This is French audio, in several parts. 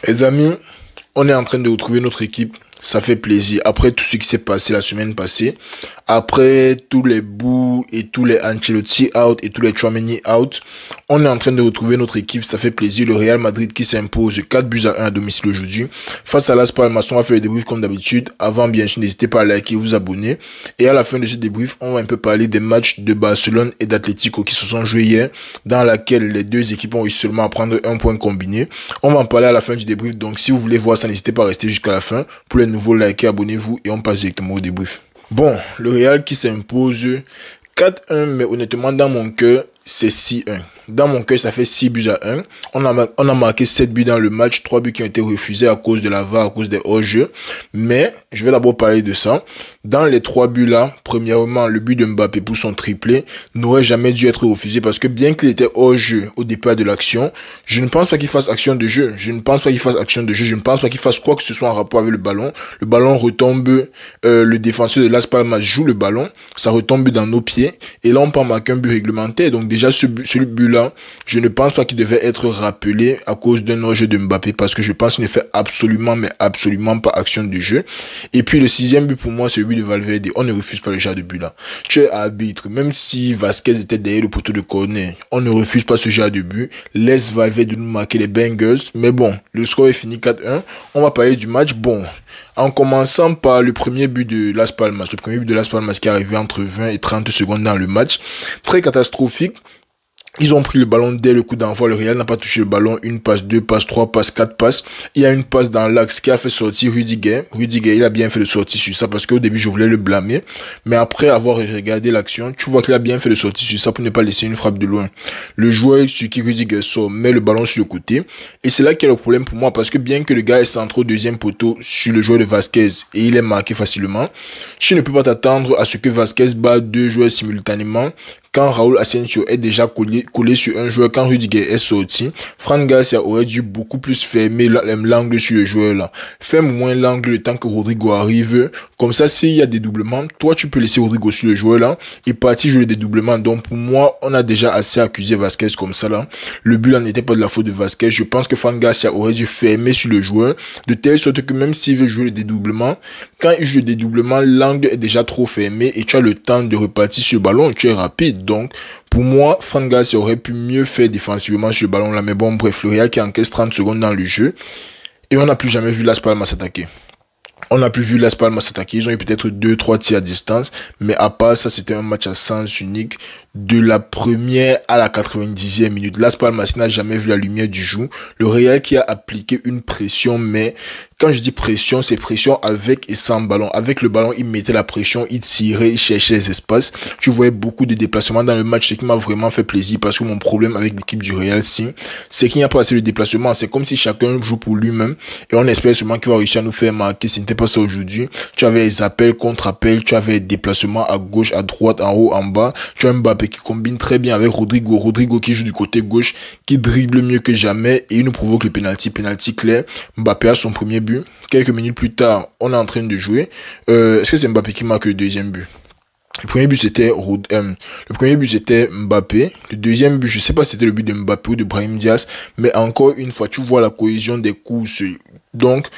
Les amis, on est en train de retrouver notre équipe. Ça fait plaisir. Après tout ce qui s'est passé la semaine passée, après tous les bouts et tous les Ancelotti out et tous les Tchouaméni out, on est en train de retrouver notre équipe. Ça fait plaisir. Le Real Madrid qui s'impose 4-1 à domicile aujourd'hui. Face à Las Palmas, on va faire le débrief comme d'habitude. Avant, bien sûr, n'hésitez pas à liker et vous abonner. Et à la fin de ce débrief, on va un peu parler des matchs de Barcelone et d'Atlético qui se sont joués hier, dans laquelle les deux équipes ont réussi seulement à prendre un point combiné. On va en parler à la fin du débrief. Donc, si vous voulez voir ça, n'hésitez pas à rester jusqu'à la fin. Pour les nouveaux, likez, abonnez-vous et on passe directement au débrief. Bon, le Real qui s'impose 4-1, mais honnêtement, dans mon cœur, c'est 6-1. Dans mon cœur, ça fait 6-1. On a marqué 7 buts dans le match, 3 buts qui ont été refusés à cause de la VAR, à cause des hors-jeux. Mais, je vais d'abord parler de ça. Dans les 3 buts là, premièrement, le but de Mbappé pour son triplé n'aurait jamais dû être refusé parce que bien qu'il était hors-jeu au départ de l'action, je ne pense pas qu'il fasse action de jeu. Je ne pense pas qu'il fasse quoi que ce soit en rapport avec le ballon. Le ballon retombe, le défenseur de Las Palmas joue le ballon, ça retombe dans nos pieds et là on peut marquer un but réglementaire. Donc déjà ce but-là, je ne pense pas qu'il devait être rappelé à cause d'un hors-jeu de Mbappé parce que je pense qu'il ne fait absolument pas action de jeu. Et puis le 6e but pour moi, c'est le but de Valverde. On ne refuse pas le genre de but là. Tu es arbitre, même si Vasquez était derrière le poteau de corner, on ne refuse pas ce genre de but. Laisse Valverde nous marquer les bangers. Mais bon, le score est fini 4-1. On va parler du match. Bon, en commençant par le premier but de Las Palmas. Le premier but de Las Palmas qui est arrivé entre 20 et 30 secondes dans le match. Très catastrophique. Ils ont pris le ballon dès le coup d'envoi. Le Real n'a pas touché le ballon. Une passe, deux passes, trois passes, quatre passes. Il y a une passe dans l'axe qui a fait sortir Rudiger. Rudiger, il a bien fait de sortir sur ça parce qu'au début, je voulais le blâmer. Mais après avoir regardé l'action, tu vois qu'il a bien fait de sortir sur ça pour ne pas laisser une frappe de loin. Le joueur sur qui Rudiger sort met le ballon sur le côté. Et c'est là qu'il y a le problème pour moi parce que bien que le gars est centré au deuxième poteau sur le joueur de Vasquez et il est marqué facilement, tu ne peux pas t'attendre à ce que Vasquez bat deux joueurs simultanément. Quand Raúl Asensio est déjà collé sur un joueur, quand Rudiger est sorti, Fran Garcia aurait dû beaucoup plus fermer l'angle sur le joueur là. Ferme moins l'angle le temps que Rodrigo arrive. Comme ça, s'il y a des doublements, toi tu peux laisser Rodrigo sur le joueur là et partir jouer des doublements. Donc pour moi, on a déjà assez accusé Vasquez comme ça là. Le but là n'était pas de la faute de Vasquez. Je pense que Fran Garcia aurait dû fermer sur le joueur de telle sorte que même s'il veut jouer le dédoublement, quand il joue le dédoublement, l'angle est déjà trop fermé et tu as le temps de repartir sur le ballon, tu es rapide. Donc, pour moi, Fran Garcia aurait pu mieux faire défensivement sur le ballon là. Mais bon, bref, le Real qui encaisse 30 secondes dans le jeu. Et on n'a plus jamais vu Las Palmas s'attaquer. On n'a plus vu Las Palmas s'attaquer. Ils ont eu peut-être 2-3 tirs à distance. Mais à part ça, c'était un match à sens unique. De la première à la 90e minute. Las Palmas n'a jamais vu la lumière du jour. Le Real qui a appliqué une pression, mais quand je dis pression, c'est pression avec et sans ballon. Avec le ballon, il mettait la pression, il tirait, il cherchait les espaces. Tu voyais beaucoup de déplacements dans le match, ce qui m'a vraiment fait plaisir parce que mon problème avec l'équipe du Real, c'est qu'il n'y a pas assez de déplacements. C'est comme si chacun joue pour lui-même et on espère seulement qu'il va réussir à nous faire marquer. Ce n'était pas ça aujourd'hui. Tu avais les appels, contre-appels, tu avais les déplacements à gauche, à droite, en haut, en bas. Tu as Mbappé qui combine très bien avec Rodrigo. Rodrigo qui joue du côté gauche, qui dribble mieux que jamais et il nous provoque le penalty. Penalty clair. Mbappé a son premier but. Quelques minutes plus tard, on est en train de jouer. Est-ce que c'est Mbappé qui marque le deuxième but? Le premier but c'était Mbappé. Le deuxième but, je sais pas si c'était le but de Mbappé ou de Brahim Diaz, mais encore une fois, tu vois la cohésion des courses. Donc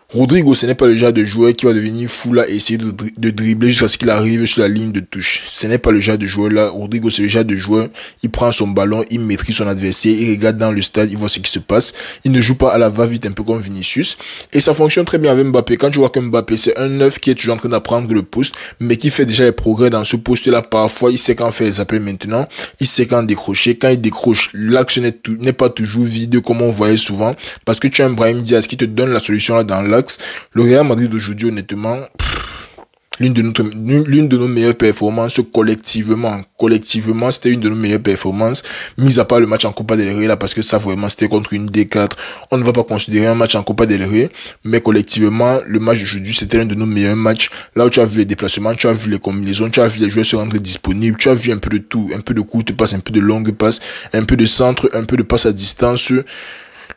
Rodrigo, ce n'est pas le genre de joueur qui va devenir fou là et essayer de dribbler jusqu'à ce qu'il arrive sur la ligne de touche. Ce n'est pas le genre de joueur là. Rodrigo, c'est le genre de joueur, il prend son ballon, il maîtrise son adversaire, il regarde dans le stade, il voit ce qui se passe. Il ne joue pas à la va-vite un peu comme Vinicius. Et ça fonctionne très bien avec Mbappé. Quand tu vois que Mbappé, c'est un neuf qui est toujours en train d'apprendre le poste, mais qui fait déjà les progrès dans ce poste là. Parfois, il sait quand faire les appels maintenant, il sait quand décrocher. Quand il décroche, l'action n'est pas toujours vide comme on voyait souvent, parce que tu as un Brahim Diaz qui te donne la solution là dans l'axe. Le Real Madrid d'aujourd'hui, honnêtement, l'une de nos meilleures performances collectivement. Collectivement, c'était une de nos meilleures performances, mis à part le match en Copa del Rey là, parce que ça vraiment c'était contre une D4. On ne va pas considérer un match en Copa del Rey, mais collectivement, le match d'aujourd'hui, c'était l'un de nos meilleurs matchs. Là où tu as vu les déplacements, tu as vu les combinaisons, tu as vu les joueurs se rendre disponibles, tu as vu un peu de tout, un peu de courte passe, un peu de longue passe, un peu de centre, un peu de passe à distance.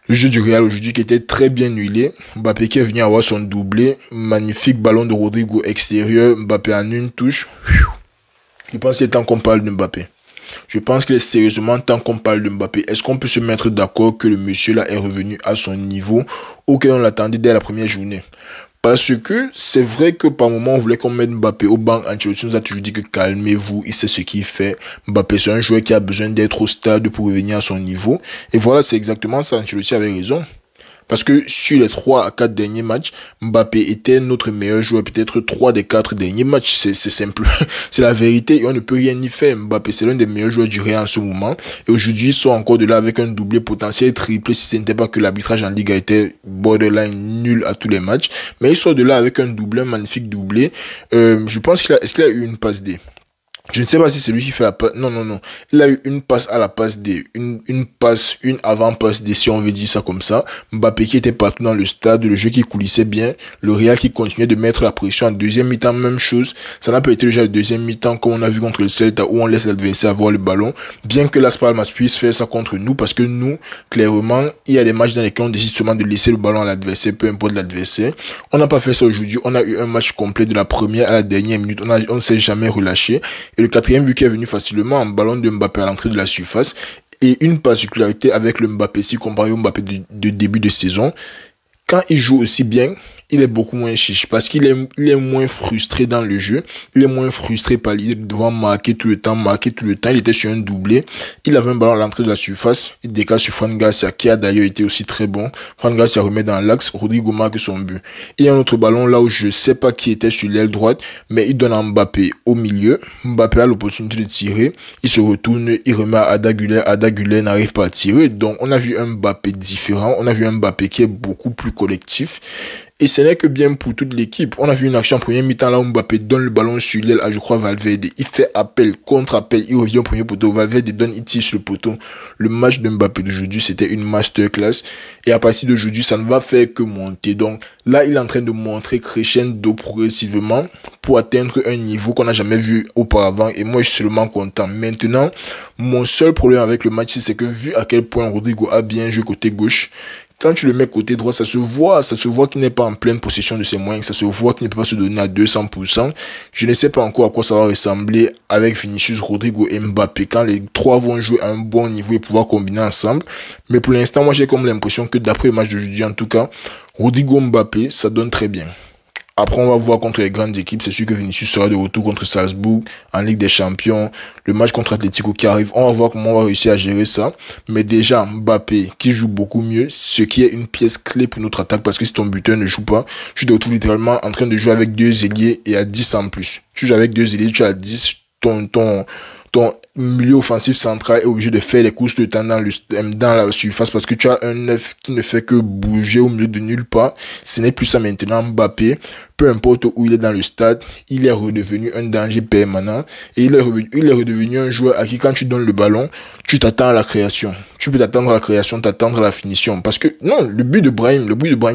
Le jeu du Real aujourd'hui qui était très bien huilé. Mbappé qui est venu avoir son doublé. Magnifique ballon de Rodrigo extérieur. Mbappé en une touche. Je pense qu'il est temps qu'on parle de Mbappé. Je pense qu'il est sérieusement temps qu'on parle de Mbappé. Est-ce qu'on peut se mettre d'accord que le monsieur là est revenu à son niveau auquel on l'attendait dès la première journée? Parce que c'est vrai que par moment on voulait qu'on mette Mbappé au banc. Ancelotti nous a toujours dit que calmez-vous, il sait ce qu'il fait. Mbappé c'est un joueur qui a besoin d'être au stade pour revenir à son niveau. Et voilà, c'est exactement ça. Ancelotti avait raison. Parce que sur les 3 à 4 derniers matchs, Mbappé était notre meilleur joueur, peut-être 3 des 4 derniers matchs. C'est simple. C'est la vérité et on ne peut rien y faire. Mbappé, c'est l'un des meilleurs joueurs du Real en ce moment. Et aujourd'hui, ils sont encore de là avec un doublé potentiel triplé si ce n'était pas que l'arbitrage en Ligue a été borderline nul à tous les matchs. Mais ils sont de là avec un doublé, un magnifique doublé. Je pense est-ce qu'il a eu une passe D? Je ne sais pas si c'est lui qui fait la passe. Non, non, non. Il a eu une passe à la passe D. Une avant-passe D, si on veut dire ça comme ça. Mbappé qui était partout dans le stade, le jeu qui coulissait bien. Le Real qui continuait de mettre la pression en deuxième mi-temps, même chose. Ça n'a pas été déjà le deuxième mi-temps, comme on a vu contre le Celta, où on laisse l'adversaire avoir le ballon. Bien que Las Palmas puisse faire ça contre nous, parce que nous, clairement, il y a des matchs dans lesquels on décide seulement de laisser le ballon à l'adversaire, peu importe l'adversaire. On n'a pas fait ça aujourd'hui. On a eu un match complet de la première à la dernière minute. On ne s'est jamais relâché. Et le 4e but qui est venu facilement en ballon de Mbappé à l'entrée de la surface. Et une particularité avec le Mbappé, si comparé au Mbappé de début de saison, quand il joue aussi bien, il est beaucoup moins chiche parce qu'il est moins frustré dans le jeu. Il est moins frustré par l'idée de devoir marquer tout le temps. Il était sur un doublé. Il avait un ballon à l'entrée de la surface. Il décale sur Fran Garcia qui a d'ailleurs été aussi très bon. Fran Garcia remet dans l'axe. Rodrigo marque son but. Il y a un autre ballon là où je sais pas qui était sur l'aile droite, mais il donne à Mbappé au milieu. Mbappé a l'opportunité de tirer. Il se retourne. Il remet à Arda Güler. Arda Güler n'arrive pas à tirer. Donc on a vu un Mbappé différent. On a vu un Mbappé qui est beaucoup plus collectif. Et ce n'est que bien pour toute l'équipe. On a vu une action en première mi-temps là où Mbappé donne le ballon sur l'aile à, je crois, Valverde. Il fait appel, contre-appel, il revient au premier poteau. Valverde donne, il tire sur le poteau. Le match de Mbappé d'aujourd'hui, c'était une masterclass. Et à partir d'aujourd'hui, ça ne va faire que monter. Donc là, il est en train de montrer crescendo progressivement pour atteindre un niveau qu'on n'a jamais vu auparavant. Et moi, je suis seulement content. Maintenant, mon seul problème avec le match, c'est que vu à quel point Rodrigo a bien joué côté gauche, quand tu le mets côté droit, ça se voit qu'il n'est pas en pleine possession de ses moyens, ça se voit qu'il ne peut pas se donner à 200%. Je ne sais pas encore à quoi ça va ressembler avec Vinicius, Rodrigo et Mbappé, quand les trois vont jouer à un bon niveau et pouvoir combiner ensemble. Mais pour l'instant, moi j'ai comme l'impression que d'après le match d'aujourd'hui, en tout cas, Rodrigo Mbappé, ça donne très bien. Après, on va voir contre les grandes équipes. C'est sûr que Vinicius sera de retour contre Salzbourg en Ligue des Champions. Le match contre Atlético qui arrive. On va voir comment on va réussir à gérer ça. Mais déjà, Mbappé qui joue beaucoup mieux, ce qui est une pièce clé pour notre attaque. Parce que si ton buteur ne joue pas, tu te retrouves littéralement en train de jouer avec 2 ailiers et à 10 en plus. Tu joues avec 2 ailiers, tu as 10. Ton milieu offensif central est obligé de faire les courses de temps dans la surface parce que tu as un neuf qui ne fait que bouger au milieu de nulle part. Ce n'est plus ça maintenant. Mbappé, peu importe où il est dans le stade, il est redevenu un danger permanent et il est redevenu un joueur à qui quand tu donnes le ballon, tu t'attends à la création. Tu peux t'attendre à la création, t'attendre à la finition. Parce que non, le but de Brahim,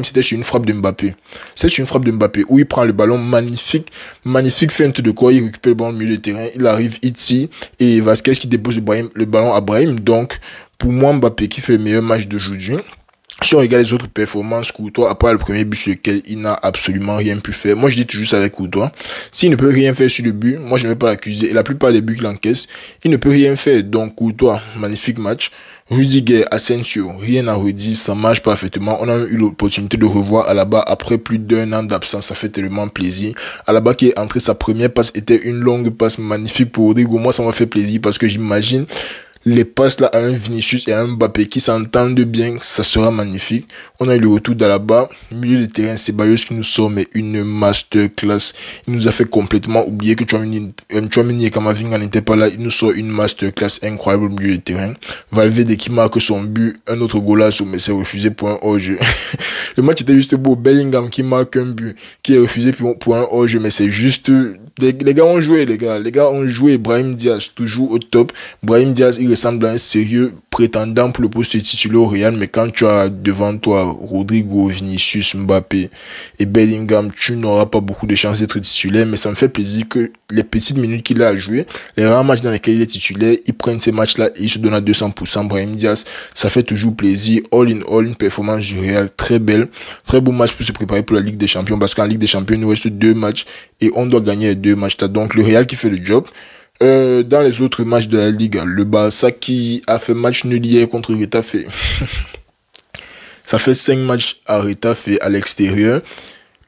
c'était sur une frappe de Mbappé. C'est sur une frappe de Mbappé où il prend le ballon magnifique feinte de corps, il récupère le ballon au milieu du terrain, il arrive, il tire et Vasquez qui dépose le ballon à Brahim. Donc, pour moi, Mbappé qui fait le meilleur match d'aujourd'hui. Si on regarde les autres performances, Courtois, à part le premier but sur lequel il n'a absolument rien pu faire. Moi, je dis toujours ça avec Courtois. S'il ne peut rien faire sur le but, moi, je ne vais pas l'accuser. Et la plupart des buts qu'il encaisse, il ne peut rien faire. Donc, Courtois, magnifique match. Rudiger, Asensio, rien à redire, ça marche parfaitement. On a eu l'opportunité de revoir Alaba après plus d'1 an d'absence, ça fait tellement plaisir. Alaba qui est entré, sa première passe était une longue passe magnifique pour Rodrigo. Moi, ça m'a fait plaisir parce que j'imagine les passes là à un Vinicius et à un Mbappé qui s'entendent bien, ça sera magnifique. On a eu le retour d'Alaba, milieu de terrain, Ceballos qui nous sort mais une masterclass. Il nous a fait complètement oublier que Tchouaméni et Camavinga n'étaient pas là. Il nous sort une masterclass incroyable au milieu de terrain. Valverde qui marque son but, un autre golasso mais c'est refusé pour un hors-jeu. Le match était juste beau. Bellingham qui marque un but, qui est refusé pour un hors-jeu mais c'est juste... Les gars ont joué, les gars ont joué. Brahim Diaz toujours au top. Brahim Diaz, il ressemble à un sérieux prétendant pour le poste de titulaire au Real, mais quand tu as devant toi Rodrigo, Vinicius, Mbappé et Bellingham, tu n'auras pas beaucoup de chances d'être titulaire. Mais ça me fait plaisir que les petites minutes qu'il a à jouer, les rares matchs dans lesquels il est titulaire, il prenne ces matchs-là et il se donne à 200%. Brahim Diaz, ça fait toujours plaisir. All in all, une performance du Real très belle, très beau match pour se préparer pour la Ligue des Champions, parce qu'en Ligue des Champions, il nous reste 2 matchs et on doit gagner les 2 matchs. Donc le Real qui fait le job. Dans les autres matchs de la Ligue, le Barça qui a fait match nul hier contre Retafe. Ça fait 5 matchs à Retafe à l'extérieur.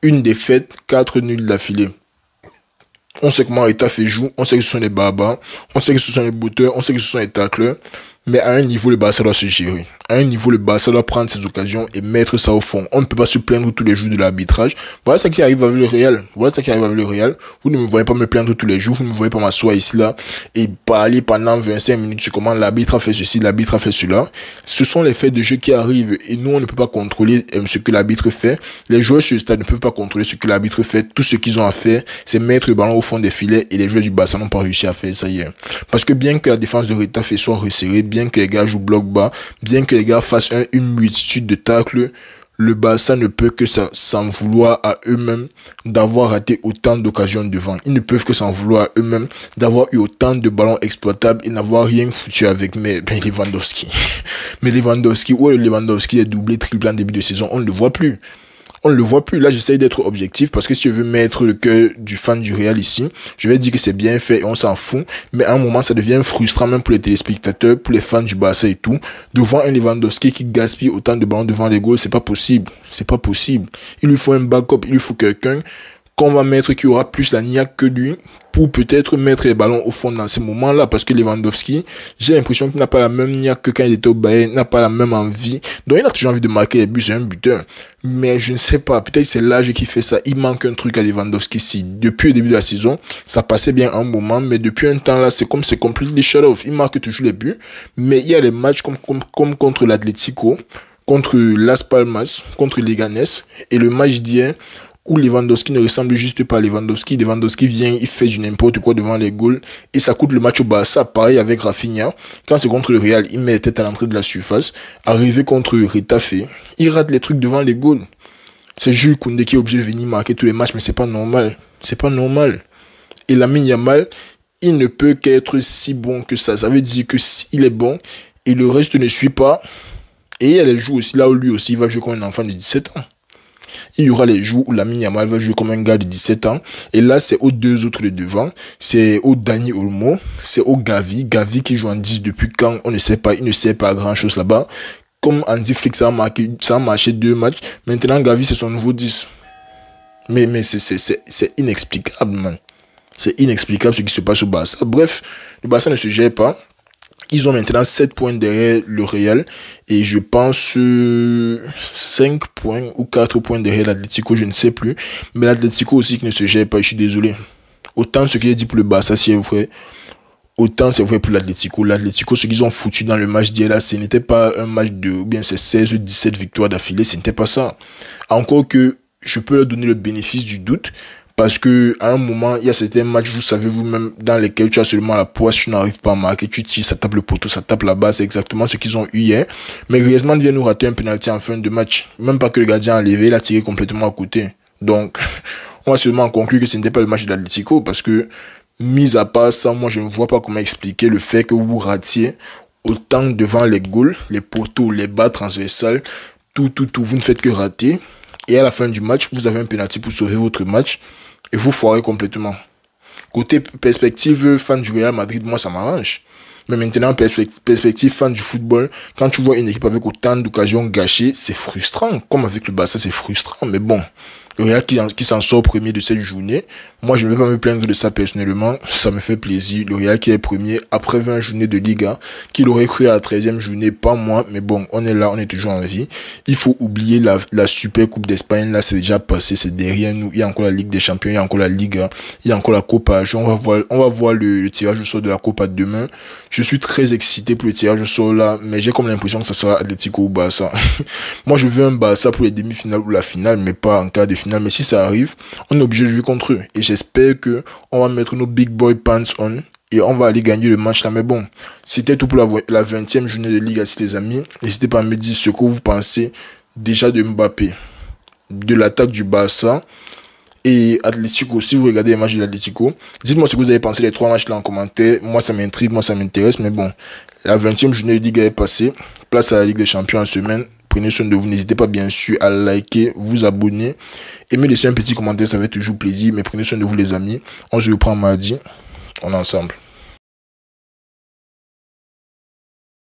Une défaite, 4 nuls d'affilée. On sait comment Retafe joue, on sait que ce sont les barbares, on sait que ce sont les bouteurs, on sait que ce sont les tacleurs. Mais à un niveau, le Barça doit se gérer. À un niveau, le Barça doit prendre ses occasions et mettre ça au fond. On ne peut pas se plaindre tous les jours de l'arbitrage. Voilà ce qui arrive avec le Real. Voilà ce qui arrive avec le Real. Vous ne me voyez pas me plaindre tous les jours. Vous ne me voyez pas m'asseoir ici, là, et parler pendant 25 minutes sur comment l'arbitre a fait ceci, l'arbitre a fait cela. Ce sont les faits de jeu qui arrivent. Et nous, on ne peut pas contrôler ce que l'arbitre fait. Les joueurs sur le stade ne peuvent pas contrôler ce que l'arbitre fait. Tout ce qu'ils ont à faire, c'est mettre le ballon au fond des filets. Et les joueurs du Barça n'ont pas réussi à faire ça hier. Parce que bien que la défense de Retafe soit resserrée, bien que les gars jouent bloc bas, bien que les gars fassent une multitude de tacles, le Barça ne peut que s'en vouloir à eux-mêmes d'avoir raté autant d'occasions devant. Ils ne peuvent que s'en vouloir à eux-mêmes d'avoir eu autant de ballons exploitables et n'avoir rien foutu avec Lewandowski. Mais Lewandowski, où est Lewandowski est doublé, triplé en début de saison, on ne le voit plus. On ne le voit plus. Là, j'essaye d'être objectif parce que si je veux mettre le cœur du fan du Real ici, je vais dire que c'est bien fait et on s'en fout. Mais à un moment, ça devient frustrant même pour les téléspectateurs, pour les fans du Barça et tout. Devant un Lewandowski qui gaspille autant de ballons devant les goals, c'est pas possible. C'est pas possible. Il lui faut un backup, il lui faut quelqu'un qu'on va mettre qui aura plus la niaque que lui pour peut-être mettre les ballons au fond dans ces moments-là, parce que Lewandowski, j'ai l'impression qu'il n'a pas la même niaque que quand il était au Bayern, n'a pas la même envie. Donc il a toujours envie de marquer les buts, c'est un buteur. Mais je ne sais pas, peut-être c'est l'âge qui fait ça. Il manque un truc à Lewandowski ici. Depuis le début de la saison, ça passait bien un moment, mais depuis un temps là, c'est completely shut off. Il marque toujours les buts, mais il y a les matchs comme contre l'Atlético, contre Las Palmas, contre Leganés, et le match d'hier, où Lewandowski ne ressemble juste pas à Lewandowski. Lewandowski vient, il fait du n'importe quoi devant les goals et ça coûte le match au Barça. Pareil avec Rafinha. Quand c'est contre le Real, il met la tête à l'entrée de la surface. Arrivé contre Retafe, il rate les trucs devant les goals. C'est Jules Koundé qui est obligé de venir marquer tous les matchs, mais c'est pas normal. C'est pas normal. Et Lamine Yamal, il ne peut qu'être si bon que ça. Ça veut dire que s'il est bon et le reste ne suit pas, et il y a les jours aussi là où lui aussi il va jouer comme un enfant de 17 ans. Il y aura les jours où Lamine Yamal va jouer comme un gars de 17 ans. Et là, c'est aux deux autres de devant. C'est au Dani Olmo. C'est au Gavi. Gavi qui joue en 10 depuis quand, on ne sait pas. Il ne sait pas grand chose là-bas. Comme Andy Flick, ça a marché 2 matchs. Maintenant, Gavi, c'est son nouveau 10. Mais c'est inexplicable, man. C'est inexplicable ce qui se passe au Barça. Bref, le Barça ne se gère pas. Ils ont maintenant 7 points derrière le Real et je pense 5 points ou 4 points derrière l'Atlético, je ne sais plus. Mais l'Atlético aussi qui ne se gère pas, je suis désolé. Autant ce qu'il a dit pour le Barça, c'est vrai, autant c'est vrai pour l'Atlético. L'Atlético, ce qu'ils ont foutu dans le match d'hier là, ce n'était pas un match de, ou bien c'est 16 ou 17 victoires d'affilée, ce n'était pas ça. Encore que je peux leur donner le bénéfice du doute. Parce que à un moment, il y a certains matchs, vous savez vous-même, dans lesquels tu as seulement la poisse, tu n'arrives pas à marquer, tu tires, ça tape le poteau, ça tape la base, c'est exactement ce qu'ils ont eu hier. Mais Griezmann vient nous rater un penalty en fin de match. Même pas que le gardien a levé, il a tiré complètement à côté. Donc, on va seulement conclure que ce n'était pas le match d'Atlético, parce que, mis à part ça, moi je ne vois pas comment expliquer le fait que vous ratiez autant devant les goals, les poteaux, les bas transversales, tout, vous ne faites que rater. Et à la fin du match, vous avez un penalty pour sauver votre match. Et vous foirez complètement. Côté perspective, fan du Real Madrid, moi ça m'arrange. Mais maintenant, perspective, fan du football, quand tu vois une équipe avec autant d'occasions gâchées, c'est frustrant. Comme avec le Barça, c'est frustrant. Mais bon, le Real qui s'en sort premier de cette journée, moi je ne vais pas me plaindre de ça personnellement. Ça me fait plaisir. Le Real qui est premier après 20 journées de Liga, qu'il aurait cru à la 13e journée, pas moi. Mais bon, on est là, on est toujours en vie. Il faut oublier la Super Coupe d'Espagne. Là, c'est déjà passé, c'est derrière nous. Il y a encore la Ligue des Champions, il y a encore la Liga, il y a encore la Copa. On va voir le tirage au sort de la Copa demain. Je suis très excité pour le tirage au sort là, mais j'ai comme l'impression que ça sera Atlético ou Barça. Moi, je veux un Barça pour les demi-finales ou la finale, mais pas en cas de finale. Mais si ça arrive, on est obligé de jouer contre eux. Et j'espère que on va mettre nos big boy pants on et on va aller gagner le match là. Mais bon, c'était tout pour la 20e journée de Ligue, les amis. N'hésitez pas à me dire ce que vous pensez déjà de Mbappé, de l'attaque du Barça et Atlético. Si vous regardez les matchs de l'Atlético, dites-moi ce que vous avez pensé des 3 matchs là en commentaire. Moi ça m'intrigue, moi ça m'intéresse. Mais bon, la 20e journée de Ligue est passée. Place à la Ligue des Champions en semaine. Prenez soin de vous. N'hésitez pas bien sûr à liker, vous abonner et me laisser un petit commentaire. Ça fait toujours plaisir. Mais prenez soin de vous les amis. On se reprend mardi. On est ensemble.